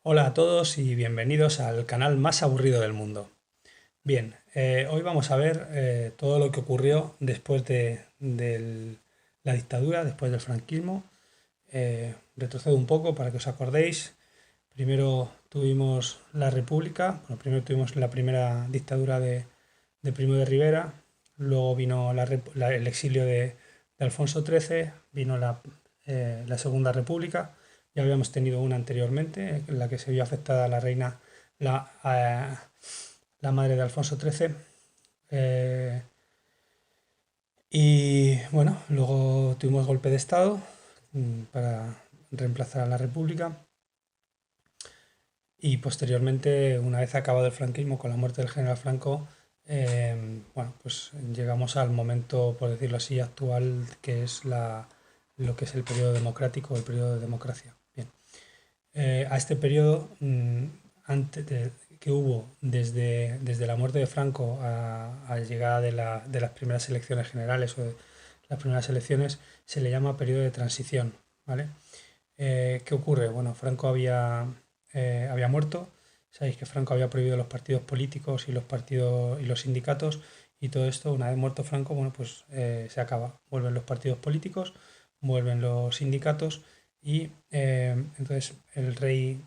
Hola a todos y bienvenidos al canal más aburrido del mundo. Bien, hoy vamos a ver todo lo que ocurrió después de la dictadura, después del franquismo. Retrocedo un poco para que os acordéis. Primero tuvimos la República, bueno, primero tuvimos la primera dictadura de Primo de Rivera, luego vino el exilio de Alfonso XIII, vino la Segunda República. Ya habíamos tenido una anteriormente, en la que se vio afectada la reina, la, eh, la madre de Alfonso XIII. eh, y bueno, luego tuvimos golpe de Estado para reemplazar a la República. Y posteriormente, una vez acabado el franquismo con la muerte del general Franco, bueno, pues llegamos al momento, por decirlo así, actual, que es lo que es el periodo democrático, el periodo de democracia. Bien. A este periodo que hubo desde la muerte de Franco a la llegada de las primeras elecciones generales o de las primeras elecciones, se le llama periodo de transición, ¿vale? ¿Qué ocurre? Bueno, Franco había muerto. Sabéis que Franco había prohibido los partidos políticos y los partidos y los sindicatos, y todo esto, una vez muerto Franco, bueno, pues se acaba. Vuelven los partidos políticos, vuelven los sindicatos y entonces el rey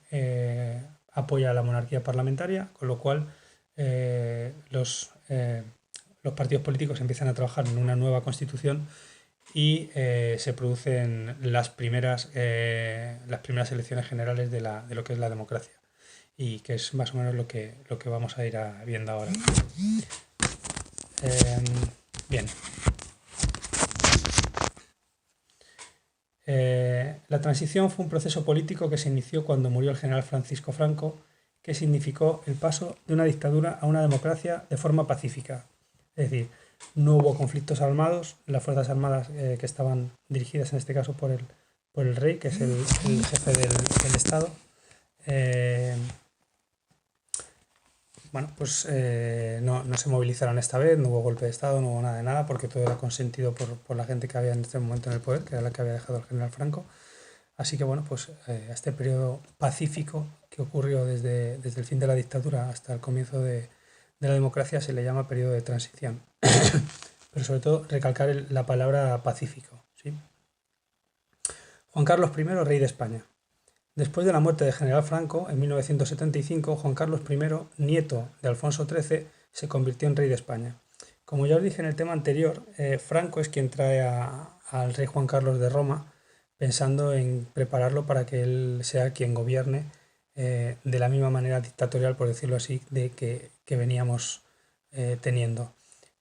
apoya a la monarquía parlamentaria, con lo cual los partidos políticos empiezan a trabajar en una nueva constitución y se producen las primeras elecciones generales de lo que es la democracia, y que es más o menos lo que vamos a ir viendo ahora. Eh, Bien. La transición fue un proceso político que se inició cuando murió el general Francisco Franco, que significó el paso de una dictadura a una democracia de forma pacífica. Es decir, no hubo conflictos armados, las Fuerzas Armadas que estaban dirigidas en este caso por el rey, que es el jefe del Estado, eh, bueno, pues no se movilizaron esta vez, no hubo golpe de Estado, no hubo nada de nada, porque todo era consentido por la gente que había en este momento en el poder, que era la que había dejado el general Franco. Así que bueno, pues a este periodo pacífico que ocurrió desde el fin de la dictadura hasta el comienzo de la democracia se le llama periodo de transición. Pero sobre todo recalcar la palabra pacífico, ¿sí? Juan Carlos I, rey de España. Después de la muerte del general Franco, en 1975, Juan Carlos I, nieto de Alfonso XIII, se convirtió en rey de España. Como ya os dije en el tema anterior, Franco es quien trae al rey Juan Carlos de Roma, pensando en prepararlo para que él sea quien gobierne de la misma manera dictatorial, por decirlo así, que veníamos teniendo.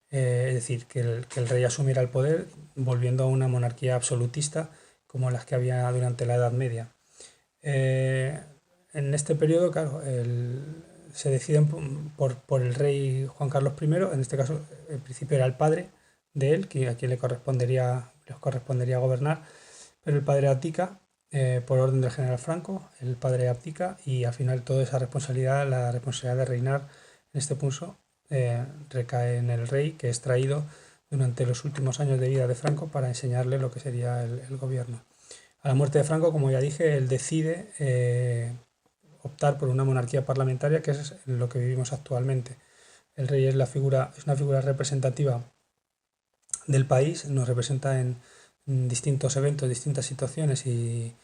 Es decir, que el rey asumiera el poder volviendo a una monarquía absolutista como las que había durante la Edad Media. Eh, en este periodo, claro, se deciden por el rey Juan Carlos I. En este caso, en principio era el padre de él, a quien les correspondería gobernar, pero el padre abdica por orden del general Franco. El padre abdica y al final toda esa responsabilidad, la responsabilidad de reinar en este punto, recae en el rey, que es traído durante los últimos años de vida de Franco para enseñarle lo que sería el gobierno. A la muerte de Franco, como ya dije, él decide optar por una monarquía parlamentaria, que es lo que vivimos actualmente. El rey es una figura representativa del país, nos representa en distintos eventos, distintas situaciones y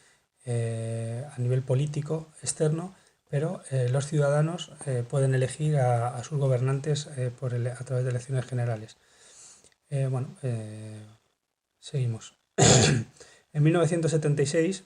a nivel político externo, pero los ciudadanos pueden elegir a sus gobernantes a través de elecciones generales. Bueno, seguimos. En 1976,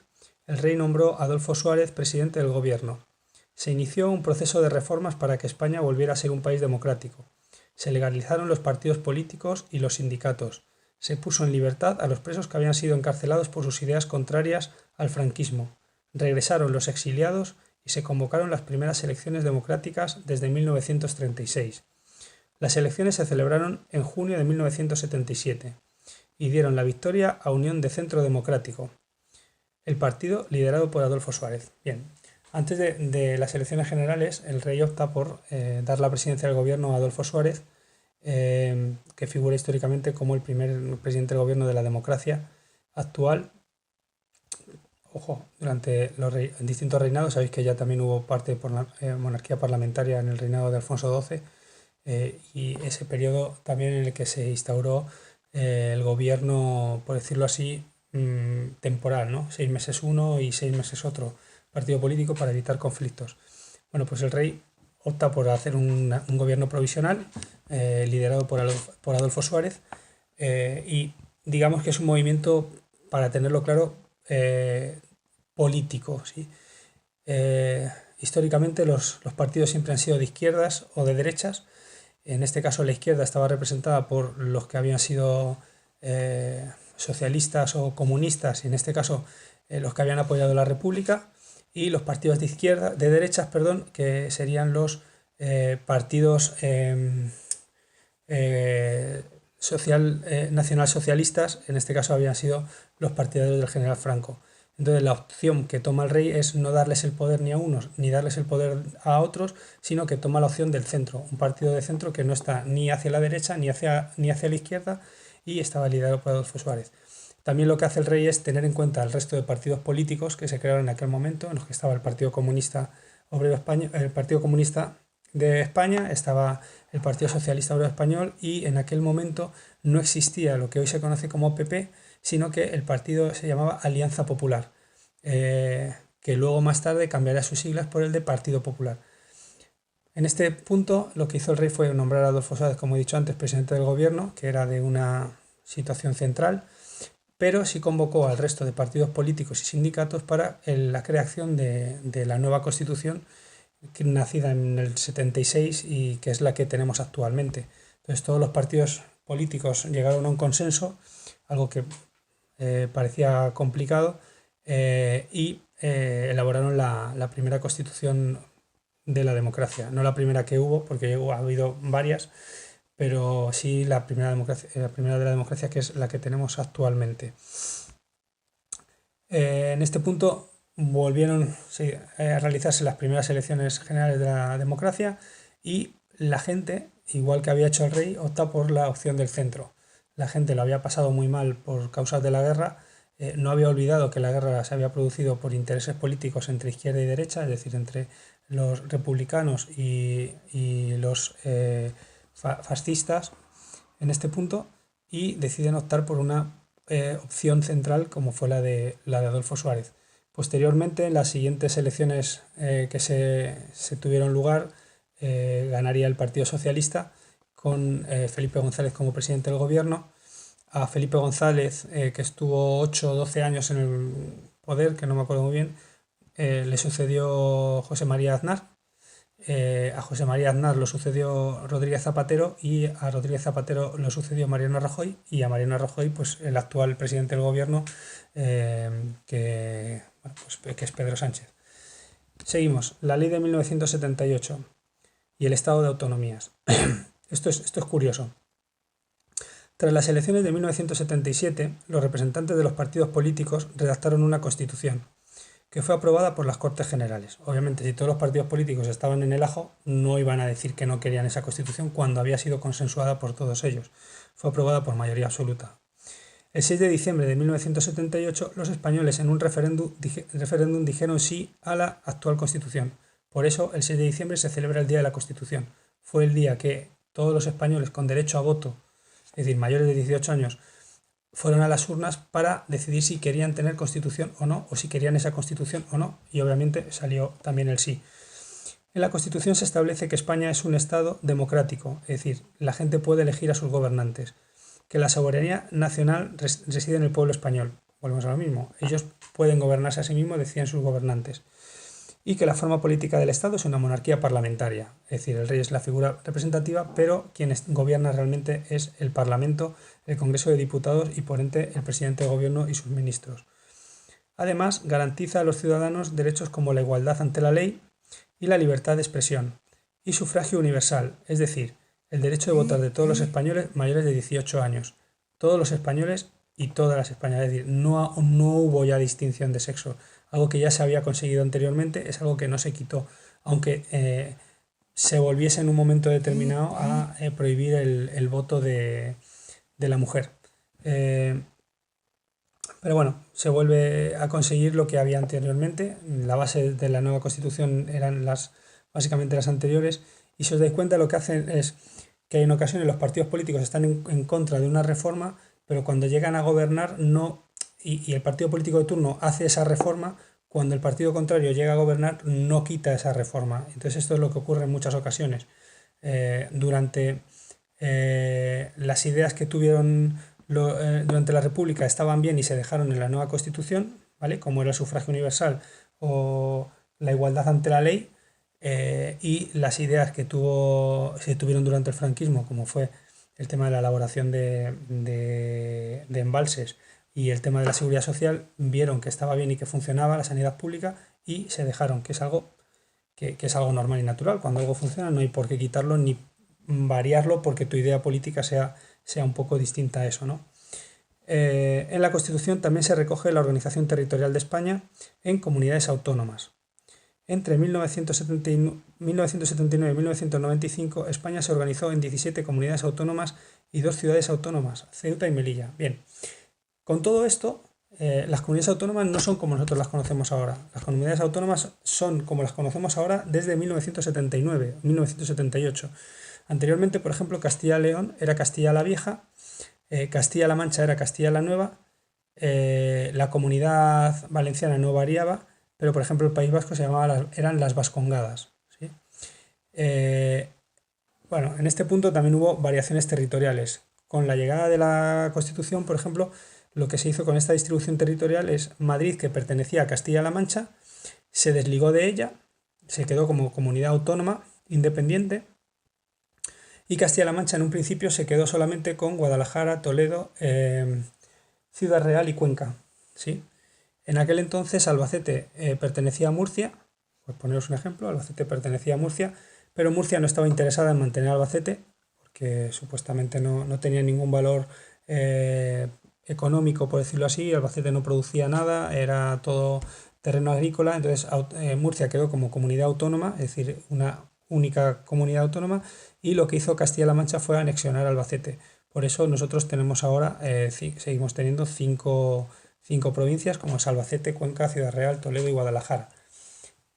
el rey nombró a Adolfo Suárez presidente del gobierno. Se inició un proceso de reformas para que España volviera a ser un país democrático. Se legalizaron los partidos políticos y los sindicatos. Se puso en libertad a los presos que habían sido encarcelados por sus ideas contrarias al franquismo. Regresaron los exiliados y se convocaron las primeras elecciones democráticas desde 1936. Las elecciones se celebraron en junio de 1977 y dieron la victoria a Unión de Centro Democrático, el partido liderado por Adolfo Suárez. Bien, antes de las elecciones generales, el rey opta por dar la presidencia del gobierno a Adolfo Suárez, que figura históricamente como el primer presidente del gobierno de la democracia actual, ojo, durante los distintos reinados, sabéis que ya también hubo parte por la monarquía parlamentaria en el reinado de Alfonso XII, y ese periodo también en el que se instauró el gobierno, por decirlo así, temporal, ¿no? 6 meses uno y 6 meses otro partido político para evitar conflictos. Bueno, pues el rey opta por hacer un gobierno provisional liderado por Adolfo Suárez, y digamos que es un movimiento, para tenerlo claro, político, ¿sí? Históricamente los partidos siempre han sido de izquierdas o de derechas. En este caso la izquierda estaba representada por los que habían sido socialistas o comunistas, y en este caso los que habían apoyado la República, y los partidos de izquierda, de derechas, perdón, que serían los partidos nacionalsocialistas. En este caso habían sido los partidarios del general Franco. Entonces la opción que toma el rey es no darles el poder ni a unos ni darles el poder a otros, sino que toma la opción del centro, un partido de centro que no está ni hacia la derecha ni hacia la izquierda, y estaba liderado por Adolfo Suárez. También lo que hace el rey es tener en cuenta el resto de partidos políticos que se crearon en aquel momento, en los que estaba el Partido Comunista Obrero Español, el Partido Comunista de España, estaba el Partido Socialista Obrero Español, y en aquel momento no existía lo que hoy se conoce como PP, sino que el partido se llamaba Alianza Popular, que luego más tarde cambiará sus siglas por el de Partido Popular. En este punto lo que hizo el rey fue nombrar a Adolfo Suárez, como he dicho antes, presidente del gobierno, que era de una situación central, pero sí convocó al resto de partidos políticos y sindicatos para la creación de la nueva Constitución, nacida en el 76 y que es la que tenemos actualmente. Entonces todos los partidos políticos llegaron a un consenso, algo que parecía complicado, y elaboraron la primera Constitución de la democracia. No la primera que hubo, porque ha habido varias, pero sí la primera de la democracia, que es la que tenemos actualmente. En este punto volvieron, sí, a realizarse las primeras elecciones generales de la democracia, y la gente, igual que había hecho el rey, opta por la opción del centro. La gente lo había pasado muy mal por causas de la guerra, no había olvidado que la guerra se había producido por intereses políticos entre izquierda y derecha, es decir, entre los republicanos y los fascistas en este punto, y deciden optar por una opción central como fue la de Adolfo Suárez. Posteriormente, en las siguientes elecciones que se tuvieron lugar, ganaría el Partido Socialista con Felipe González como presidente del gobierno. A Felipe González, que estuvo 8 o 12 años en el poder, que no me acuerdo muy bien, le sucedió José María Aznar. A José María Aznar lo sucedió Rodríguez Zapatero, y a Rodríguez Zapatero lo sucedió Mariano Rajoy, y a Mariano Rajoy pues el actual presidente del gobierno, que es Pedro Sánchez. Seguimos. La ley de 1978 y el estado de autonomías. Esto es curioso. Tras las elecciones de 1977, los representantes de los partidos políticos redactaron una constitución que fue aprobada por las Cortes Generales. Obviamente, si todos los partidos políticos estaban en el ajo, no iban a decir que no querían esa constitución cuando había sido consensuada por todos ellos. Fue aprobada por mayoría absoluta. El 6 de diciembre de 1978, los españoles en un referéndum dijeron sí a la actual Constitución. Por eso, el 6 de diciembre se celebra el Día de la Constitución. Fue el día que todos los españoles con derecho a voto, es decir, mayores de 18 años, fueron a las urnas para decidir si querían tener Constitución o no, o si querían esa Constitución o no, y obviamente salió también el sí. En la Constitución se establece que España es un Estado democrático, es decir, la gente puede elegir a sus gobernantes, que la soberanía nacional reside en el pueblo español. Volvemos a lo mismo, ellos pueden gobernarse a sí mismos, deciden sus gobernantes, y que la forma política del Estado es una monarquía parlamentaria, es decir, el rey es la figura representativa, pero quien gobierna realmente es el Parlamento, el Congreso de Diputados y, por ende, el presidente de gobierno y sus ministros. Además, garantiza a los ciudadanos derechos como la igualdad ante la ley y la libertad de expresión, y sufragio universal, es decir, el derecho de votar de todos los españoles mayores de 18 años, todos los españoles y todas las españolas, es decir, no hubo ya distinción de sexo, algo que ya se había conseguido anteriormente, es algo que no se quitó, aunque se volviese en un momento determinado a prohibir el voto de la mujer. Pero bueno, se vuelve a conseguir lo que había anteriormente. La base de la nueva constitución eran básicamente las anteriores. Y si os dais cuenta, lo que hacen es que en ocasiones los partidos políticos están en contra de una reforma, pero cuando llegan a gobernar no, y el partido político de turno hace esa reforma, cuando el partido contrario llega a gobernar no quita esa reforma. Entonces esto es lo que ocurre en muchas ocasiones. Durante las ideas que tuvieron durante la República estaban bien y se dejaron en la nueva Constitución, ¿vale? Como era el sufragio universal o la igualdad ante la ley, y las ideas que se tuvieron durante el franquismo, como fue el tema de la elaboración de embalses y el tema de la seguridad social, vieron que estaba bien y que funcionaba la sanidad pública y se dejaron, que es algo que es algo normal y natural. Cuando algo funciona no hay por qué quitarlo ni variarlo porque tu idea política sea un poco distinta a eso, ¿no? En la Constitución también se recoge la organización territorial de España en comunidades autónomas. Entre 1979 y 1995, España se organizó en 17 comunidades autónomas y 2 ciudades autónomas, Ceuta y Melilla. Bien, con todo esto, las comunidades autónomas no son como nosotros las conocemos ahora. Las comunidades autónomas son como las conocemos ahora desde 1979, 1978. Anteriormente, por ejemplo, Castilla-León era Castilla la Vieja, Castilla-La Mancha era Castilla la Nueva, la Comunidad Valenciana no variaba, pero por ejemplo el País Vasco eran las Vascongadas, ¿sí? Bueno, en este punto también hubo variaciones territoriales. Con la llegada de la Constitución, por ejemplo, lo que se hizo con esta distribución territorial es Madrid, que pertenecía a Castilla-La Mancha, se desligó de ella, se quedó como comunidad autónoma independiente, y Castilla-La Mancha en un principio se quedó solamente con Guadalajara, Toledo, Ciudad Real y Cuenca, ¿sí? En aquel entonces Albacete pertenecía a Murcia, por poneros un ejemplo, Albacete pertenecía a Murcia, pero Murcia no estaba interesada en mantener Albacete porque supuestamente no tenía ningún valor económico, por decirlo así. Albacete no producía nada, era todo terreno agrícola, entonces Murcia quedó como comunidad autónoma, es decir, una única comunidad autónoma, y lo que hizo Castilla-La Mancha fue anexionar Albacete. Por eso nosotros tenemos ahora, seguimos teniendo cinco provincias como es Albacete, Cuenca, Ciudad Real, Toledo y Guadalajara.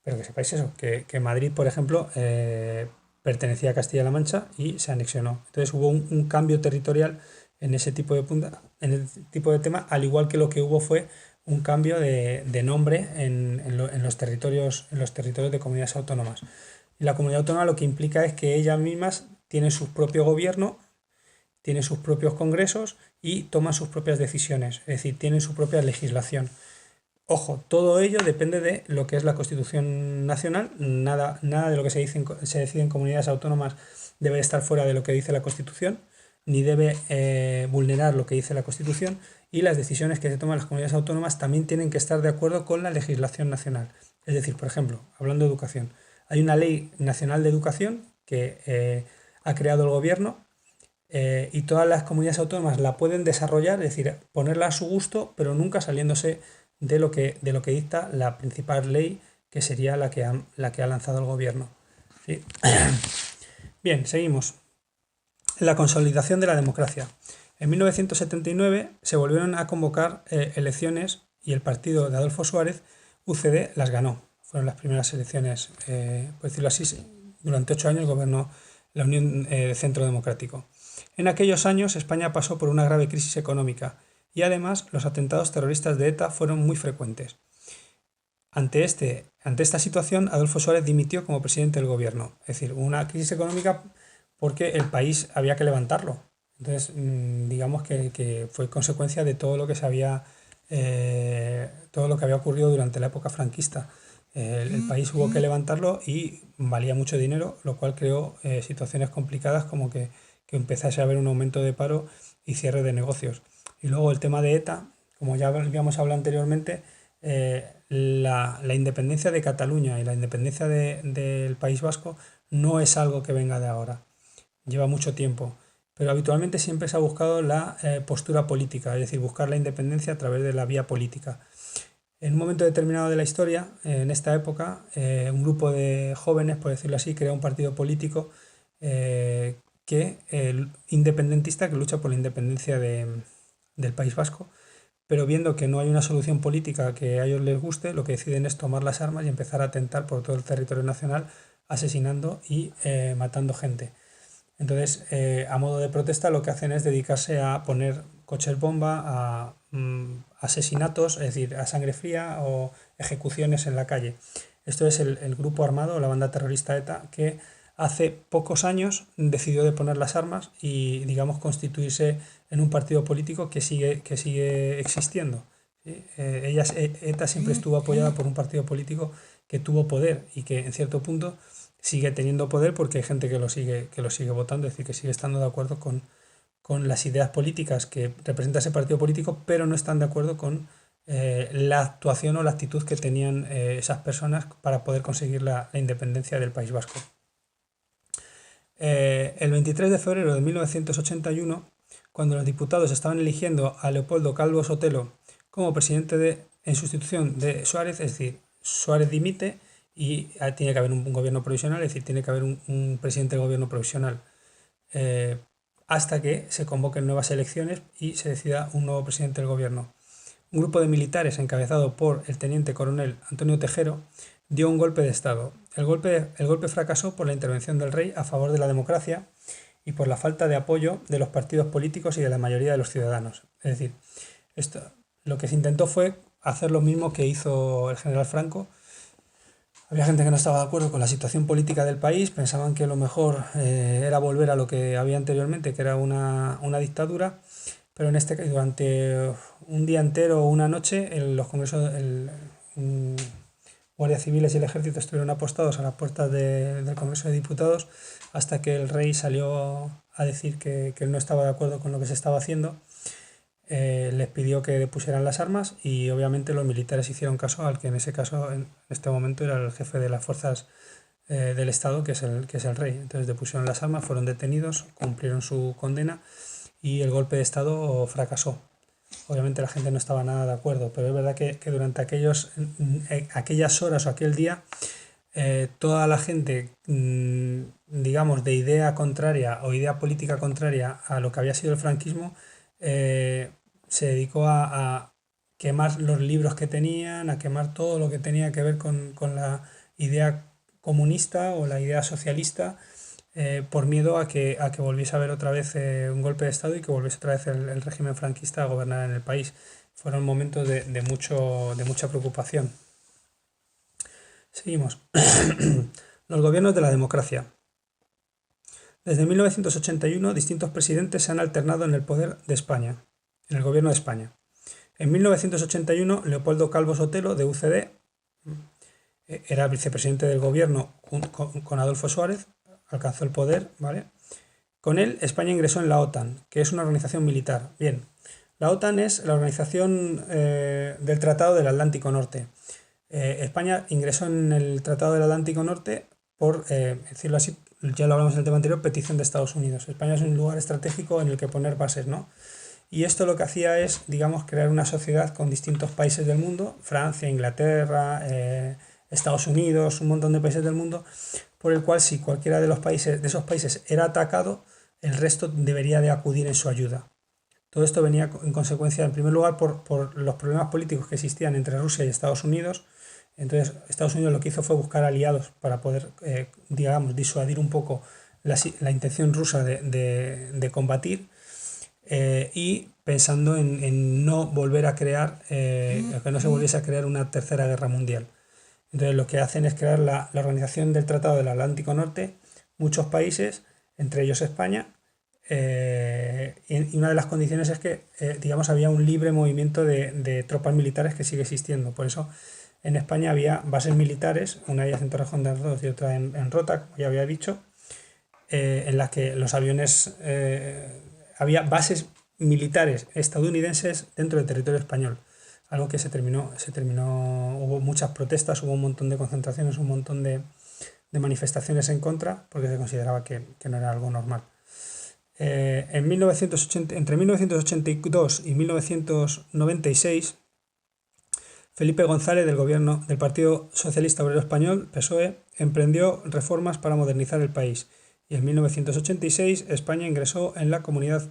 Pero que sepáis eso, que Madrid, por ejemplo, pertenecía a Castilla-La Mancha y se anexionó. Entonces hubo un cambio territorial en ese tipo en el tipo de tema, al igual que lo que hubo fue un cambio de nombre en los territorios de comunidades autónomas. Y la comunidad autónoma lo que implica es que ellas mismas tienen su propio gobierno, tienen sus propios congresos y toman sus propias decisiones, es decir, tienen su propia legislación. Ojo, todo ello depende de lo que es la Constitución Nacional. Nada de lo que se decide en comunidades autónomas debe estar fuera de lo que dice la Constitución, ni debe vulnerar lo que dice la Constitución, y las decisiones que se toman en las comunidades autónomas también tienen que estar de acuerdo con la legislación nacional. Es decir, por ejemplo, hablando de educación, hay una ley nacional de educación que ha creado el gobierno, y todas las comunidades autónomas la pueden desarrollar, es decir, ponerla a su gusto, pero nunca saliéndose de lo que dicta la principal ley, que sería la que ha lanzado el gobierno, ¿sí? Bien, seguimos. La consolidación de la democracia. En 1979 se volvieron a convocar elecciones y el partido de Adolfo Suárez, UCD, las ganó. Fueron las primeras elecciones, por decirlo así, durante 8 años gobernó la Unión de Centro Democrático. En aquellos años España pasó por una grave crisis económica y además los atentados terroristas de ETA fueron muy frecuentes. Ante esta situación, Adolfo Suárez dimitió como presidente del gobierno. Es decir, una crisis económica porque el país había que levantarlo. Entonces, digamos que fue consecuencia de todo lo que todo lo que había ocurrido durante la época franquista. El país hubo que levantarlo y valía mucho dinero, lo cual creó situaciones complicadas como que empezase a haber un aumento de paro y cierre de negocios. Y luego el tema de ETA, como ya habíamos hablado anteriormente, la independencia de Cataluña y la independencia del País Vasco no es algo que venga de ahora, lleva mucho tiempo, pero habitualmente siempre se ha buscado la postura política, es decir, buscar la independencia a través de la vía política. En un momento determinado de la historia, en esta época, un grupo de jóvenes, por decirlo así, crea un partido político independentista que lucha por la independencia del País Vasco, pero viendo que no hay una solución política que a ellos les guste, lo que deciden es tomar las armas y empezar a atentar por todo el territorio nacional, asesinando y matando gente. Entonces, a modo de protesta, lo que hacen es dedicarse a poner coches bomba, a asesinatos, es decir, a sangre fría o ejecuciones en la calle. Esto es el grupo armado, la banda terrorista ETA, que hace pocos años decidió de poner las armas y, digamos, constituirse en un partido político que sigue existiendo. ¿Sí? ETA siempre estuvo apoyada por un partido político que tuvo poder y que, en cierto punto, sigue teniendo poder porque hay gente que lo sigue votando, es decir, que sigue estando de acuerdo con las ideas políticas que representa ese partido político, pero no están de acuerdo con la actuación o la actitud que tenían esas personas para poder conseguir la independencia del País Vasco. El 23 de febrero de 1981, cuando los diputados estaban eligiendo a Leopoldo Calvo Sotelo como presidente en sustitución de Suárez, es decir, Suárez dimite y tiene que haber un gobierno provisional, es decir, tiene que haber un presidente de gobierno provisional, hasta que se convoquen nuevas elecciones y se decida un nuevo presidente del gobierno. Un grupo de militares encabezado por el teniente coronel Antonio Tejero dio un golpe de Estado. El golpe fracasó por la intervención del rey a favor de la democracia y por la falta de apoyo de los partidos políticos y de la mayoría de los ciudadanos. Es decir, lo que se intentó fue hacer lo mismo que hizo el general Franco. Había gente que no estaba de acuerdo con la situación política del país, pensaban que lo mejor era volver a lo que había anteriormente, que era una dictadura, pero durante un día entero o una noche los congresos, guardias civiles y el ejército estuvieron apostados a las puertas del Congreso de Diputados hasta que el rey salió a decir que él no estaba de acuerdo con lo que se estaba haciendo. Les pidió que pusieran las armas y obviamente los militares hicieron caso al que en ese caso, en este momento, era el jefe de las fuerzas del Estado, que es el rey. Entonces depusieron las armas, fueron detenidos, cumplieron su condena y el golpe de Estado fracasó. Obviamente la gente no estaba nada de acuerdo, pero es verdad que durante aquellas horas o aquel día, toda la gente, digamos, de idea contraria o idea política contraria a lo que había sido el franquismo, se dedicó a quemar los libros que tenían, a quemar todo lo que tenía que ver con la idea comunista o la idea socialista, por miedo a que volviese a haber otra vez un golpe de Estado y que volviese otra vez el régimen franquista a gobernar en el país. Fueron momentos de mucha preocupación. Seguimos. Los gobiernos de la democracia. Desde 1981, distintos presidentes se han alternado en el poder de España, en el gobierno de España. En 1981, Leopoldo Calvo Sotelo, de UCD, era vicepresidente del gobierno con Adolfo Suárez, alcanzó el poder, ¿vale? Con él, España ingresó en la OTAN, que es una organización militar. Bien, la OTAN es la organización del Tratado del Atlántico Norte. España ingresó en el Tratado del Atlántico Norte por, decirlo así, ya lo hablamos en el tema anterior, petición de Estados Unidos. España es un lugar estratégico en el que poner bases, ¿no? Y esto lo que hacía es, digamos, crear una sociedad con distintos países del mundo, Francia, Inglaterra, Estados Unidos, un montón de países del mundo, por el cual si cualquiera de esos países era atacado, el resto debería de acudir en su ayuda. Todo esto venía en consecuencia, en primer lugar, por los problemas políticos que existían entre Rusia y Estados Unidos. Entonces, Estados Unidos lo que hizo fue buscar aliados para poder, digamos, disuadir un poco la intención rusa de combatir, y pensando en no volver a crear, que no se volviese a crear una tercera guerra mundial. Entonces, lo que hacen es crear la Organización del Tratado del Atlántico Norte, muchos países, entre ellos España, y una de las condiciones es que, digamos, había un libre movimiento de tropas militares que sigue existiendo. Por eso, en España había bases militares, una de ellas en Torrejón de Ardoz y otra en Rota, como ya había dicho, en las que los aviones, había bases militares estadounidenses dentro del territorio español. Algo que se terminó, hubo muchas protestas, hubo un montón de concentraciones, un montón de manifestaciones en contra, porque se consideraba que no era algo normal. Entre 1982 y 1996, Felipe González, del gobierno del Partido Socialista Obrero Español, PSOE, emprendió reformas para modernizar el país, y en 1986 España ingresó en la Comunidad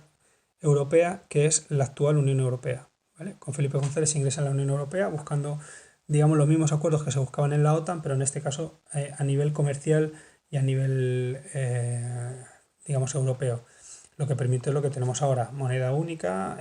Europea, que es la actual Unión Europea. ¿vale? Con Felipe González se ingresa en la Unión Europea buscando, digamos, los mismos acuerdos que se buscaban en la OTAN, pero en este caso a nivel comercial y a nivel, digamos, europeo. Lo que permite lo que tenemos ahora, moneda única,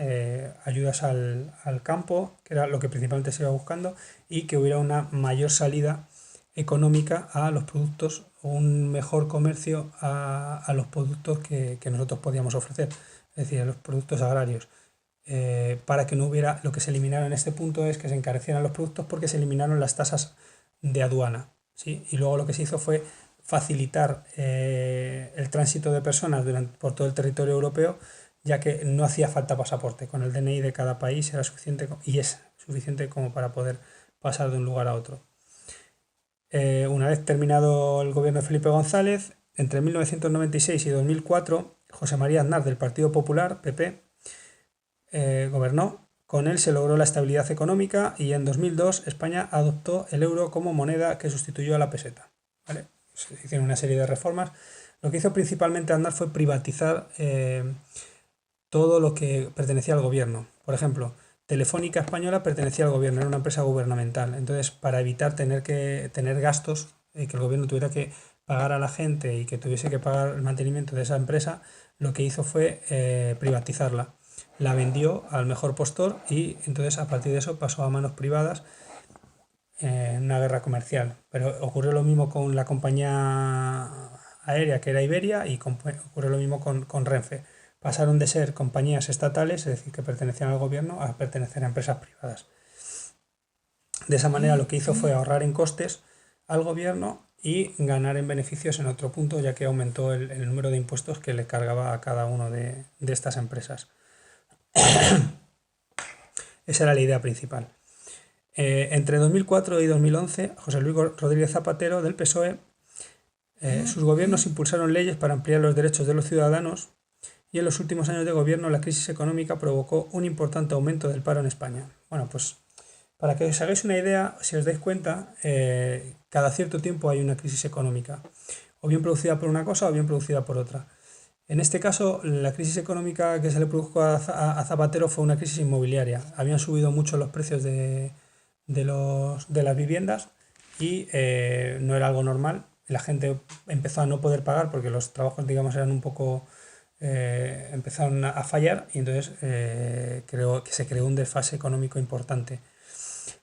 ayudas al campo, que era lo que principalmente se iba buscando, y que hubiera una mayor salida económica a los productos, un mejor comercio a los productos que nosotros podíamos ofrecer, es decir, a los productos agrarios. Para que no hubiera, lo que se eliminaron en este punto es que se encarecieran los productos porque se eliminaron las tasas de aduana, ¿sí? Y luego lo que se hizo fue facilitar el tránsito de personas por todo el territorio europeo, ya que no hacía falta pasaporte. Con el DNI de cada país era suficiente y es suficiente como para poder pasar de un lugar a otro. Una vez terminado el gobierno de Felipe González, entre 1996 y 2004, José María Aznar del Partido Popular, PP, gobernó. Con él se logró la estabilidad económica y en 2002 España adoptó el euro como moneda que sustituyó a la peseta, ¿vale? Se hicieron una serie de reformas. Lo que hizo principalmente Aznar fue privatizar todo lo que pertenecía al gobierno. Por ejemplo, Telefónica Española pertenecía al gobierno, era una empresa gubernamental. Entonces, para evitar tener que tener gastos, que el gobierno tuviera que pagar a la gente y que tuviese que pagar el mantenimiento de esa empresa, lo que hizo fue privatizarla. La vendió al mejor postor y entonces a partir de eso pasó a manos privadas en una guerra comercial. Pero ocurrió lo mismo con la compañía aérea que era Iberia y ocurrió lo mismo con Renfe. Pasaron de ser compañías estatales, es decir, que pertenecían al gobierno, a pertenecer a empresas privadas. De esa manera lo que hizo fue ahorrar en costes al gobierno y ganar en beneficios en otro punto, ya que aumentó el número de impuestos que le cargaba a cada uno de estas empresas. Esa era la idea principal. Entre 2004 y 2011, José Luis Rodríguez Zapatero, del PSOE, sus gobiernos impulsaron leyes para ampliar los derechos de los ciudadanos y en los últimos años de gobierno la crisis económica provocó un importante aumento del paro en España. Bueno, pues para que os hagáis una idea, si os dais cuenta, cada cierto tiempo hay una crisis económica, o bien producida por una cosa o bien producida por otra. En este caso, la crisis económica que se le produjo a Zapatero fue una crisis inmobiliaria. Habían subido mucho los precios de las viviendas y no era algo normal. La gente empezó a no poder pagar porque los trabajos, digamos, eran un poco... empezaron a fallar y entonces creo que se creó un desfase económico importante.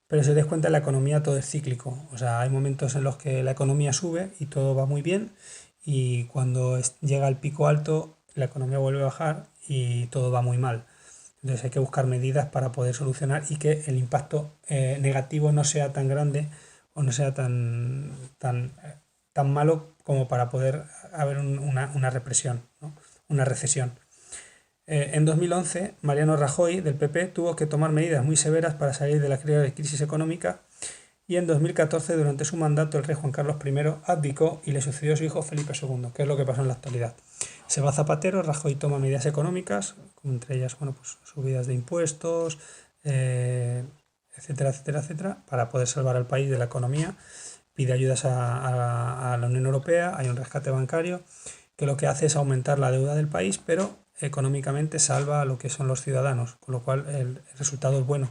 Pero si os dais cuenta, en la economía todo es cíclico. O sea, hay momentos en los que la economía sube y todo va muy bien y cuando llega al pico alto la economía vuelve a bajar y todo va muy mal. Entonces hay que buscar medidas para poder solucionar y que el impacto negativo no sea tan grande o no sea tan malo como para poder haber una represión, ¿no? Una recesión. En 2011, Mariano Rajoy, del PP, tuvo que tomar medidas muy severas para salir de la crisis económica y en 2014, durante su mandato, el rey Juan Carlos I abdicó y le sucedió su hijo Felipe II, que es lo que pasó en la actualidad. Se va Zapatero, Rajoy toma medidas económicas, entre ellas, bueno, pues subidas de impuestos, etcétera, etcétera, etcétera, para poder salvar al país de la economía. Pide ayudas a la Unión Europea, hay un rescate bancario, que lo que hace es aumentar la deuda del país, pero económicamente salva a lo que son los ciudadanos, con lo cual el resultado es bueno.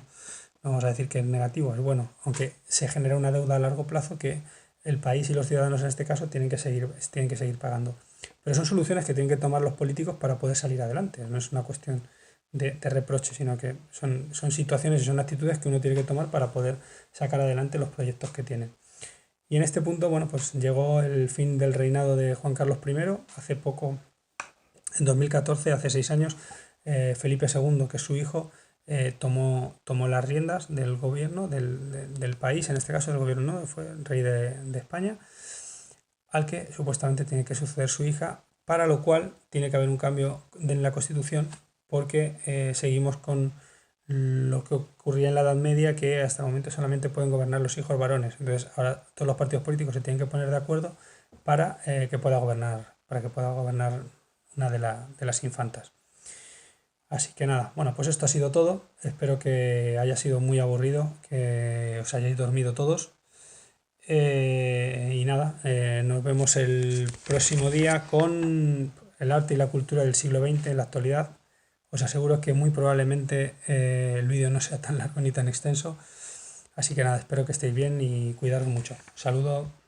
No vamos a decir que es negativo, es bueno, aunque se genera una deuda a largo plazo que el país y los ciudadanos en este caso tienen que seguir pagando. Pero son soluciones que tienen que tomar los políticos para poder salir adelante. No es una cuestión de reproche, sino que son situaciones y son actitudes que uno tiene que tomar para poder sacar adelante los proyectos que tienen. Y en este punto, bueno, pues llegó el fin del reinado de Juan Carlos I. Hace poco, en 2014, hace 6 años, Felipe II, que es su hijo, tomó las riendas del gobierno del país, en este caso del gobierno, no, fue el rey de España, al que supuestamente tiene que suceder su hija, para lo cual tiene que haber un cambio en la Constitución, porque seguimos con lo que ocurría en la Edad Media, que hasta el momento solamente pueden gobernar los hijos varones. Entonces ahora todos los partidos políticos se tienen que poner de acuerdo para que pueda gobernar una de las infantas. Así que nada, bueno, pues esto ha sido todo. Espero que haya sido muy aburrido, que os hayáis dormido todos. Y nada, nos vemos el próximo día con el arte y la cultura del siglo XX en la actualidad. os aseguro que muy probablemente el vídeo no sea tan largo ni tan extenso. Así que nada, espero que estéis bien y cuidaros mucho. Saludos.